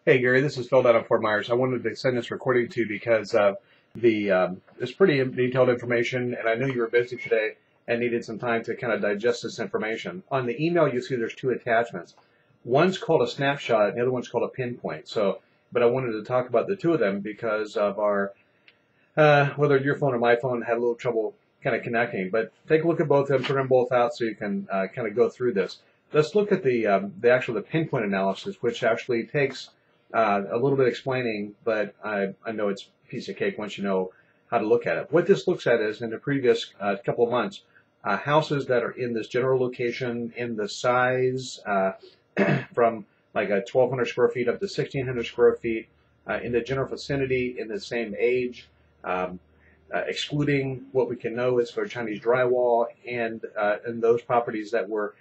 Hey Gary, this is Phil down at Fort Myers. I wanted to send this recording to you because it's pretty detailed information, and I knew you were busy today and needed some time to kind of digest this information. On the email, you see there's two attachments. One's called a snapshot, and the other one's called a pinpoint. But I wanted to talk about the two of them because of our whether your phone or my phone had a little trouble kind of connecting. But take a look at both of them, print them both out so you can kind of go through this. Let's look at the pinpoint analysis, which actually takes a little bit explaining, but I know it's a piece of cake once you know how to look at it. What this looks at is in the previous couple of months, houses that are in this general location, in the size from like a 1,200 square feet up to 1,600 square feet, in the general vicinity, in the same age, excluding what we can know is for Chinese drywall and those properties that were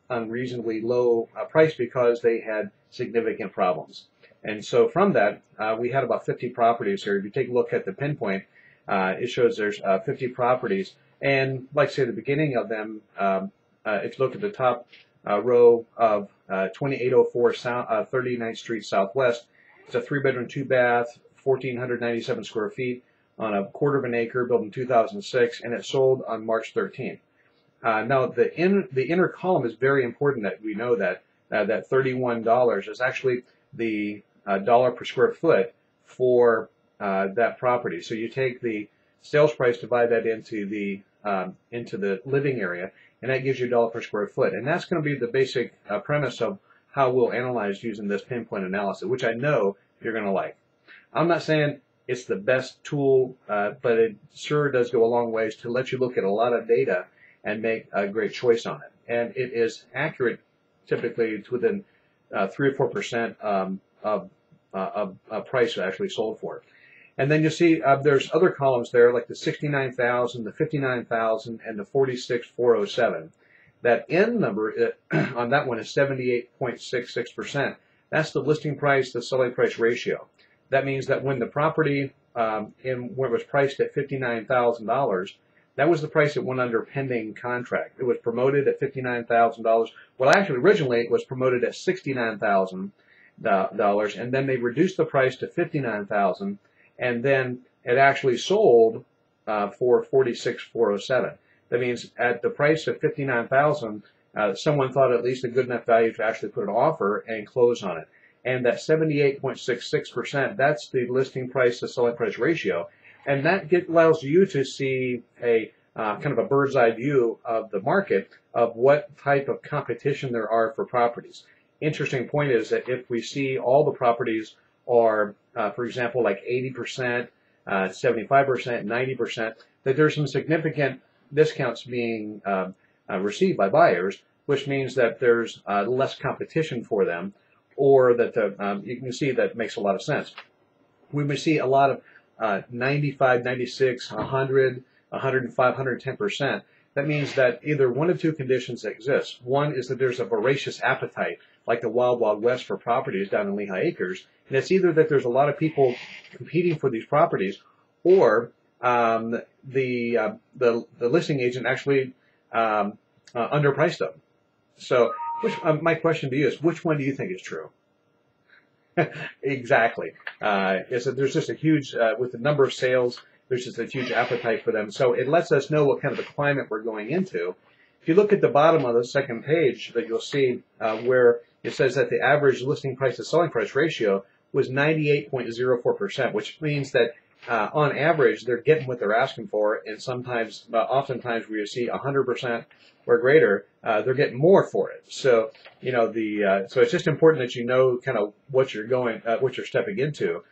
unreasonably low price because they had significant problems. And so from that, we had about 50 properties here. If you take a look at the pinpoint, it shows there's 50 properties. And like I say, the beginning of them, if you look at the top row of 2804 39th Street Southwest, it's a 3-bedroom, 2-bath, 1,497 square feet on a quarter of an acre, built in 2006, and it sold on March 13th. Now, the inner column is very important that we know that that $31 is actually the dollar per square foot for that property. So you take the sales price, divide that into the living area, and that gives you a dollar per square foot. And that's going to be the basic premise of how we'll analyze using this pinpoint analysis, which I know you're going to like. I'm not saying it's the best tool, but it sure does go a long ways to let you look at a lot of data and make a great choice on it. And it is accurate, typically it's within 3 or 4% of price actually sold for. And then you see there's other columns there like the 69,000, the 59,000, and the 46,407. That end number on that one is 78.66%. That's the listing price, the selling price ratio. That means that when the property when it was priced at $59,000, that was the price it went under pending contract. It was promoted at $59,000. Well, actually, originally it was promoted at $69,000, and then they reduced the price to $59,000, and then it actually sold for $46,407. That means at the price of $59,000, someone thought at least a good enough value to actually put an offer and close on it. And that 78.66%, that's the listing price to selling price ratio. And that allows you to see a kind of a bird's eye view of the market of what type of competition there are for properties. Interesting point is that if we see all the properties are, for example, like 80%, 75%, 90%, that there's some significant discounts being received by buyers, which means that there's less competition for them, or that you can see that makes a lot of sense. We may see a lot of 95, 96, 100, 105, 110%. That means that either one of two conditions exist. One is that there's a voracious appetite, like the Wild Wild West for properties down in Lehigh Acres. And it's either that there's a lot of people competing for these properties, or the listing agent actually underpriced them. So my question to you is, which one do you think is true? Exactly. Is that there's just a huge, with the number of sales, there's just a huge appetite for them. So it lets us know what kind of a climate we're going into. If you look at the bottom of the second page, that you'll see where it says that the average listing price to selling price ratio was 98.04%, which means that on average they're getting what they're asking for, and sometimes, oftentimes, where you see 100% or greater, they're getting more for it. So so it's just important that you know kind of what you're stepping into.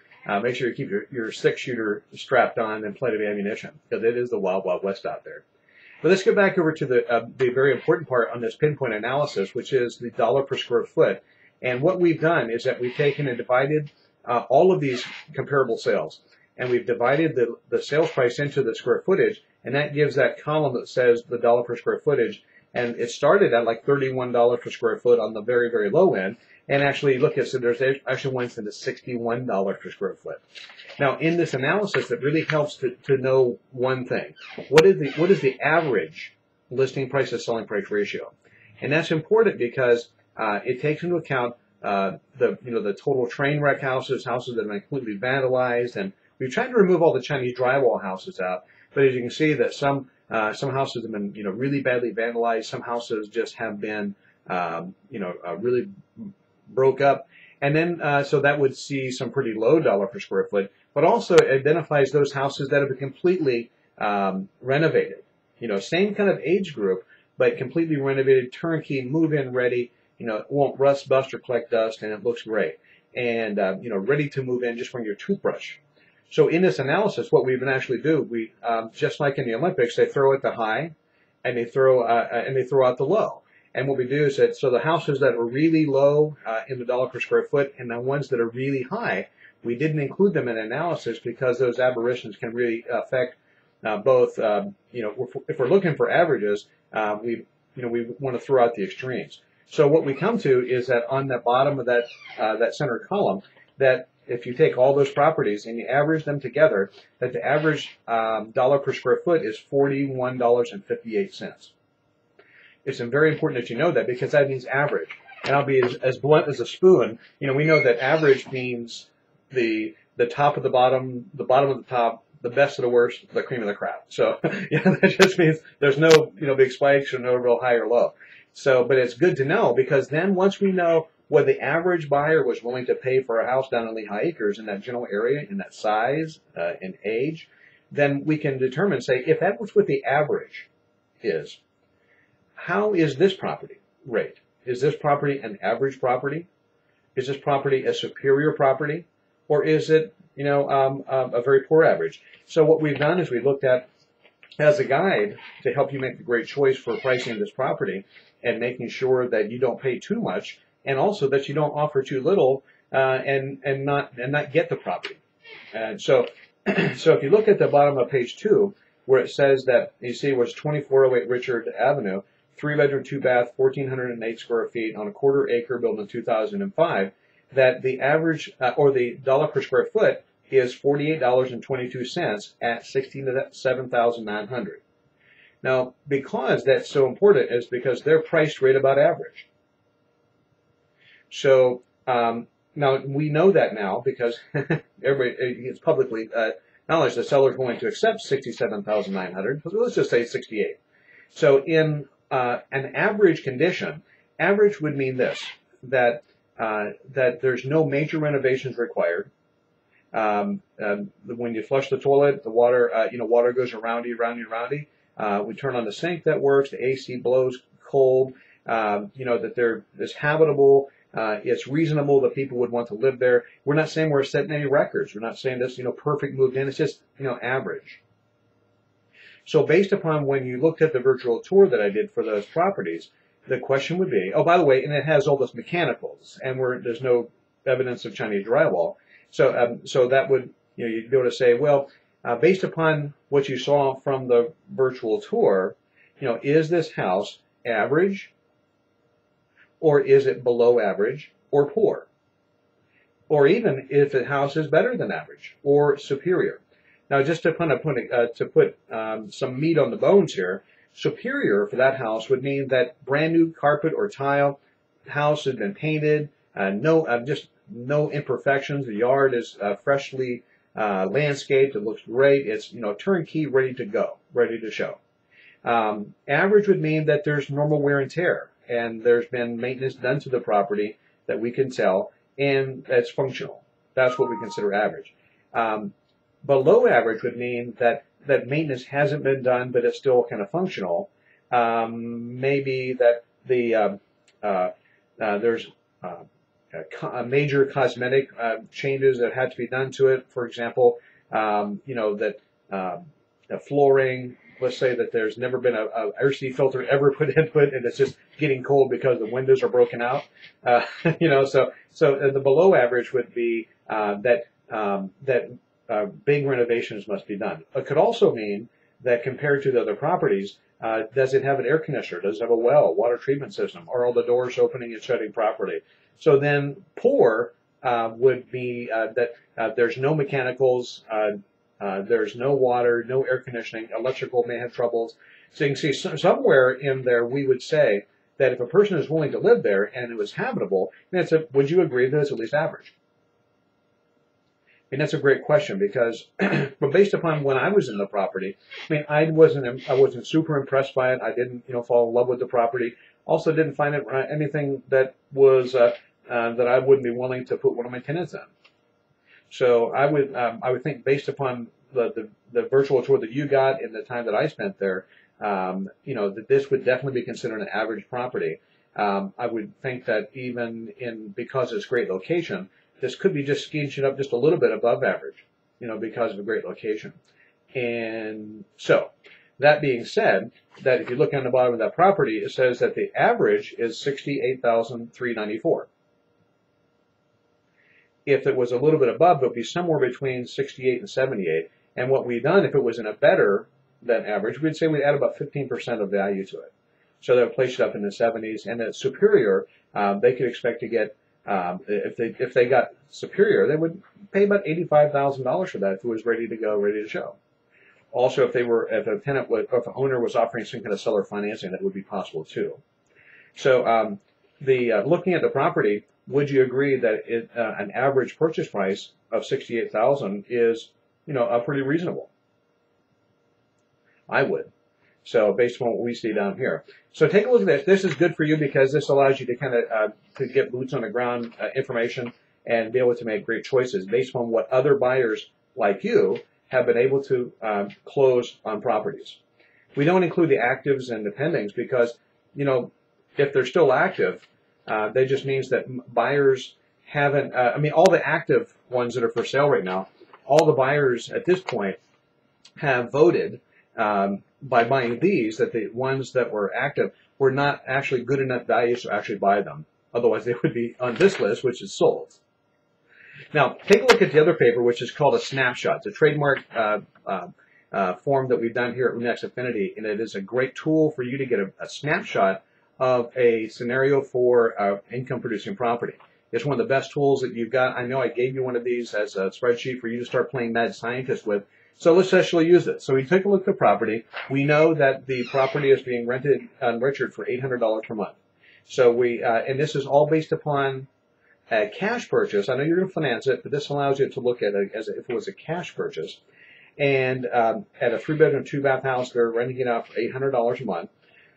Make sure you keep your 6-shooter strapped on and plenty of ammunition, because it is the Wild Wild West out there. But let's get back over to the very important part on this pinpoint analysis, which is the dollar per square foot. And what we've done is that we've taken and divided all of these comparable sales, and we've divided the sales price into the square footage, and that gives that column that says the dollar per square footage. And it started at like $31 per square foot on the very, very low end. And actually, look at, so there's actually went into $61 per square foot. Now, in this analysis, it really helps to know one thing. What is the average listing price to selling price ratio? And that's important because it takes into account the total train wreck houses that have been completely vandalized, and we've tried to remove all the Chinese drywall houses out. But as you can see, that some houses have been really badly vandalized. Some houses just have been really broke up. And then, so that would see some pretty low dollar per square foot, but also identifies those houses that have been completely renovated. Same kind of age group, but completely renovated, turnkey, move-in ready. It won't rust, bust, or collect dust, and it looks great. And, ready to move in, just bring your toothbrush. So in this analysis, what we would actually do, we, just like in the Olympics, they throw out the high, and they throw out the low. And what we do is that, so the houses that are really low in the dollar per square foot and the ones that are really high, we didn't include them in analysis because those aberrations can really affect both, if we're looking for averages, we want to throw out the extremes. So what we come to is that on the bottom of that center column, that if you take all those properties and you average them together, that the average dollar per square foot is $41.58. It's very important that you know that, because that means average. And I'll be as blunt as a spoon. We know that average means the top of the bottom of the top, the best of the worst, the cream of the crop. So that just means there's no big spikes or no real high or low. So, but it's good to know, because then once we know what the average buyer was willing to pay for a house down in Lehigh Acres in that general area, in that size, and age, then we can determine, say, if that was what the average is, how is this property rate? Is this property an average property? Is this property a superior property? Or is it, a very poor average? So what we've done is we looked at, as a guide to help you make the great choice for pricing this property and making sure that you don't pay too much, and also that you don't offer too little and not get the property. And so if you look at the bottom of page 2, where it says that, you see it was 2408 Richard Avenue, 3-bedroom, 2-bath, 1,408 square feet on a quarter acre, built in 2005, that the average or the dollar per square foot is $48.22 at $67,900. Now, because that's so important is because they're priced right about average. So now we know that now, because everybody, it's publicly acknowledged the seller's willing to accept $67,900. Let's just say 68. So in an average condition, average would mean this, that there's no major renovations required. When you flush the toilet, the water, water goes around you. We turn on the sink, that works. The AC blows cold. That it's habitable. It's reasonable that people would want to live there. We're not saying we're setting any records. We're not saying this, perfect moved in. It's just, average. So based upon when you looked at the virtual tour that I did for those properties, the question would be, oh, by the way, and it has all those mechanicals, and there's no evidence of Chinese drywall. So, so that would, you'd be able to say, well, based upon what you saw from the virtual tour, is this house average, or is it below average, or poor? Or even if the house is better than average, or superior. Now, just to kind of put some meat on the bones here, superior for that house would mean that brand new carpet or tile, house has been painted, just no imperfections. The yard is freshly landscaped. It looks great. It's turnkey, ready to go, ready to show. Average would mean that there's normal wear and tear, and there's been maintenance done to the property that we can tell, and it's functional. That's what we consider average. Below average would mean that maintenance hasn't been done, but it's still kind of functional. Maybe that there's major cosmetic changes that had to be done to it. For example, the flooring. Let's say that there's never been a RC filter ever put into it, and it's just getting cold because the windows are broken out. So the below average would be that big renovations must be done. It could also mean that compared to the other properties, does it have an air conditioner? Does it have a well, water treatment system? Are all the doors opening and shutting properly? So then poor would be that there's no mechanicals, there's no water, no air conditioning, electrical may have troubles. So you can see somewhere in there we would say that if a person is willing to live there and it was habitable, then would you agree that it's at least average? And that's a great question because, but based upon when I was in the property, I mean, I wasn't super impressed by it. I didn't, fall in love with the property. Also, didn't find it anything that was that I wouldn't be willing to put one of my tenants in. So I would think based upon the virtual tour that you got and the time that I spent there, that this would definitely be considered an average property. I would think that even because it's a great location, this could be just sketching up just a little bit above average, because of a great location. And so, that being said, that if you look on the bottom of that property, it says that the average is $68,394. If it was a little bit above, it would be somewhere between 68 and 78. And what we've done, if it was in a better than average, we'd say we'd add about 15% of value to it. So that would place it up in the 70s. And at Superior, they could expect to get, if they got Superior, they would pay about $85,000 for that if it was ready to go, ready to show. Also, if a tenant or if an owner was offering some kind of seller financing, that would be possible too. So, looking at the property, would you agree that an average purchase price of $68,000 is, pretty reasonable? I would. So based on what we see down here. So take a look at this. This is good for you because this allows you to kind of to get boots on the ground information and be able to make great choices based on what other buyers like you have been able to close on properties. We don't include the actives and the pendings because, if they're still active, that just means that buyers haven't, all the active ones that are for sale right now, all the buyers at this point have voted by buying these that the ones that were active were not actually good enough values to actually buy them. Otherwise, they would be on this list, which is sold. Now, take a look at the other paper, which is called a snapshot. It's a trademark form that we've done here at RE/MAX Affinity, and it is a great tool for you to get a snapshot of a scenario for income-producing property. It's one of the best tools that you've got. I know I gave you one of these as a spreadsheet for you to start playing mad scientist with. So let's actually use it. So we take a look at the property. We know that the property is being rented on Richard for $800 per month. So and this is all based upon a cash purchase. I know you're going to finance it, but this allows you to look at it as if it was a cash purchase. And at a 3-bedroom, 2-bath house, they're renting it out for $800 a month.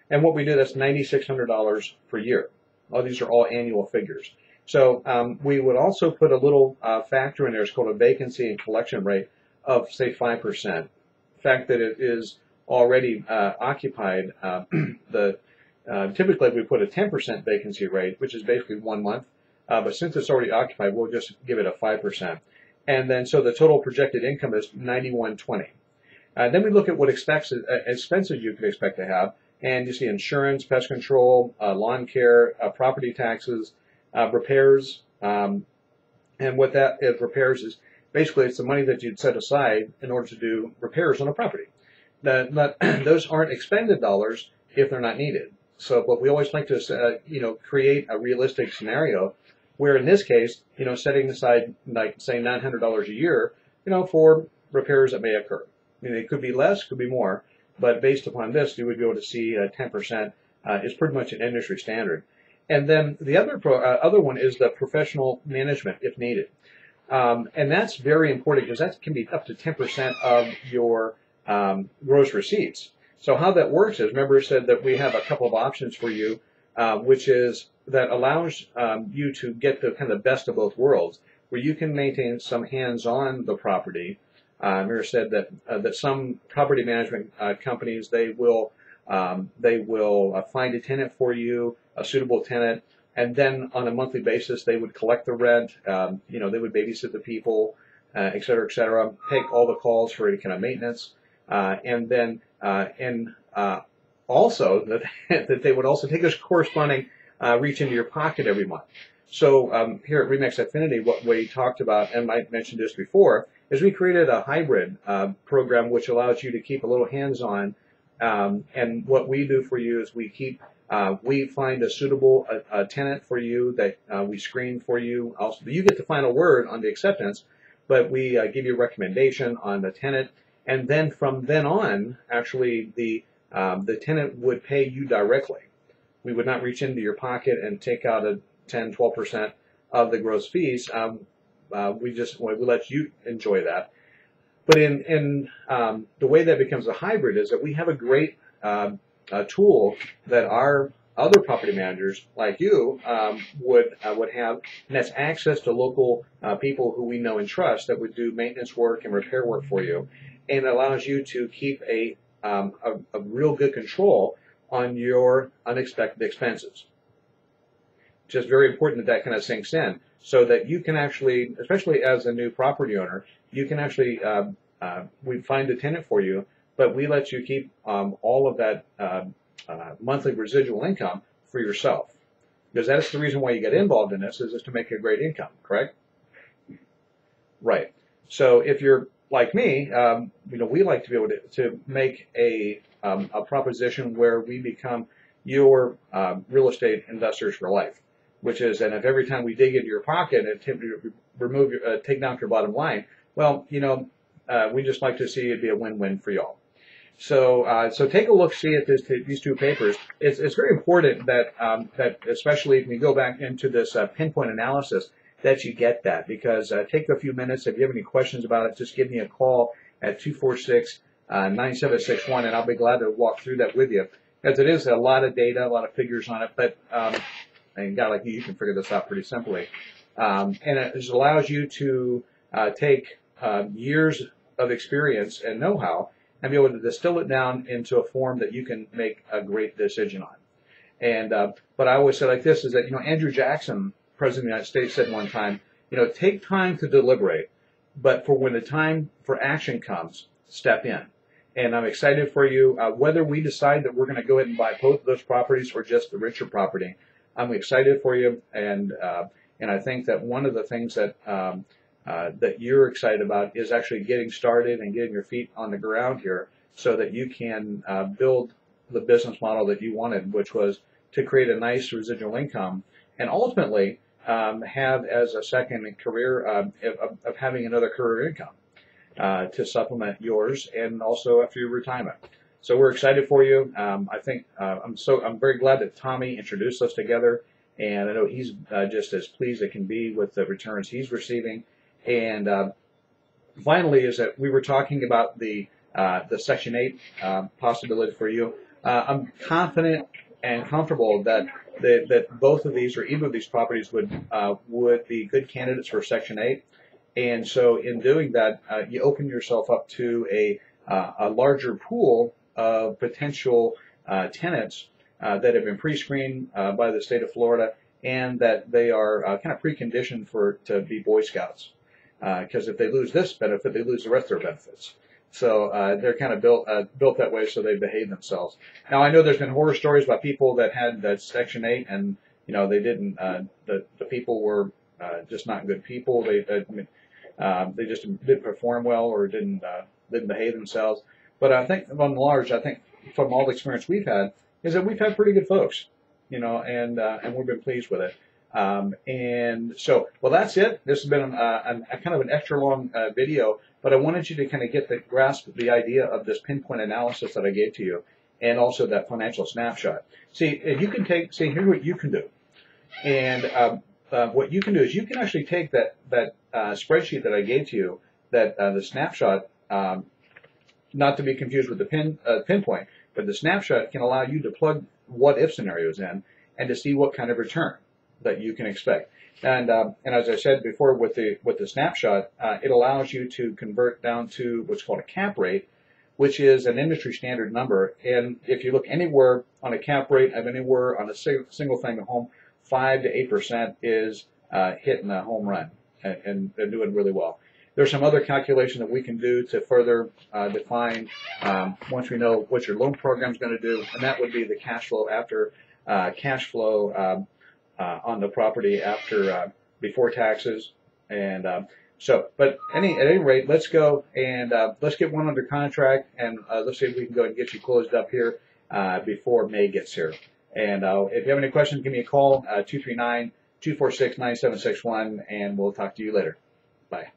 And what we do, that's $9,600 per year. Oh, these are all annual figures. So we would also put a little factor in there. It's called a vacancy and collection rate of, say, 5%. The fact that it is already occupied, typically we put a 10% vacancy rate, which is basically 1 month. But since it's already occupied, we'll just give it a 5%. And then so the total projected income is $91.20. Then we look at what expenses you could expect to have. And you see insurance, pest control, lawn care, property taxes, repairs. And what that is, repairs is basically it's the money that you'd set aside in order to do repairs on a property. Those aren't expended dollars if they're not needed. So, but we always like to, create a realistic scenario where in this case, setting aside, like, say, $900 a year, for repairs that may occur. I mean, it could be less, could be more, but based upon this, you would be able to see 10% is pretty much an industry standard. And then the other one is the professional management, if needed. And that's very important because that can be up to 10% of your gross receipts. So how that works is, remember I said that we have a couple of options for you, which is that allows you to get the kind of best of both worlds, where you can maintain some hands-on the property. Mira said that some property management companies, they will find a tenant for you, a suitable tenant, and then on a monthly basis they would collect the rent. They would babysit the people, et cetera, take all the calls for any kind of maintenance, and then also that they would also take a corresponding reach into your pocket every month. So here at RE/MAX Affinity, what we talked about, and I mentioned this before, is we created a hybrid program which allows you to keep a little hands-on. And what we do for you is we find a suitable tenant for you that we screen for you. Also, you get the final word on the acceptance, but we give you a recommendation on the tenant, and then from then on, actually the tenant would pay you directly. we would not reach into your pocket and take out a 10, 12% of the gross fees. We let you enjoy that. But in the way that becomes a hybrid is that we have a great tool that our other property managers like you would have, and that's access to local people who we know and trust that would do maintenance work and repair work for you, and it allows you to keep a real good control on your unexpected expenses. Just very important that kind of sinks in, so that you can actually, especially as a new property owner, you can actually, we find a tenant for you, but we let you keep all of that monthly residual income for yourself. Because that's the reason why you get involved in this, is just to make a great income, correct? Right. So if you're like me, we like to be able to make a proposition where we become your real estate investors for life, which is, and if every time we dig into your pocket and take down your bottom line, well, we just like to see it be a win-win for y'all. So take a look, see at these two papers. It's very important that that especially if we go back into this pinpoint analysis, that you get that, because take a few minutes. If you have any questions about it, just give me a call at 246-9761, and I'll be glad to walk through that with you. Because it is a lot of data, a lot of figures on it, but and a guy like you can figure this out pretty simply. And it just allows you to take years of experience and know-how and be able to distill it down into a form that you can make a great decision on. And but I always say like this, is that Andrew Jackson, President of the United States, said one time, take time to deliberate, but for when the time for action comes, step in. And I'm excited for you. Whether we decide that we're going to go ahead and buy both of those properties or just the richer property, I'm excited for you. And I think that one of the things that that you're excited about is actually getting started and getting your feet on the ground here, so that you can build the business model that you wanted, which was to create a nice residual income, and ultimately have as a second career of having another career income to supplement yours, and also after your retirement. So we're excited for you. I think I'm very glad that Tommy introduced us together, and I know he's just as pleased as can be with the returns he's receiving. And finally, is that we were talking about the Section 8 possibility for you. I'm confident and comfortable that both of these, or either of these properties, would be good candidates for Section 8. And so in doing that, you open yourself up to a larger pool of potential tenants that have been pre-screened by the state of Florida, and that they are kind of preconditioned to be Boy Scouts. Because if they lose this benefit, they lose the rest of their benefits. So they're kind of built that way, so they behave themselves. Now, I know there's been horror stories about people that had that Section 8, and they didn't. The people were just not good people. They just didn't perform well, or didn't behave themselves. But I think, on the large, I think from all the experience we've had, is that we've had pretty good folks, and we've been pleased with it. And so, well, that's it. This has been a kind of an extra long video, but I wanted you to kind of grasp the idea of this pinpoint analysis that I gave to you, and also that financial snapshot. See, you can here's what you can do. And what you can do is you can actually take that spreadsheet that I gave to you, the snapshot, not to be confused with the pinpoint, but the snapshot can allow you to plug what-if scenarios in and to see what kind of return that you can expect. And as I said before, with the snapshot, it allows you to convert down to what's called a cap rate, which is an industry standard number. And if you look anywhere on a cap rate of anywhere on a single family home, 5 to 8% is hitting a home run, and they're doing really well. There's some other calculation that we can do to further define once we know what your loan program is going to do, and that would be the cash flow after on the property before taxes. And but at any rate, let's go and let's get one under contract, and let's see if we can go and get you closed up here before May gets here. And if you have any questions, give me a call, 239-246-9761, and we'll talk to you later. Bye.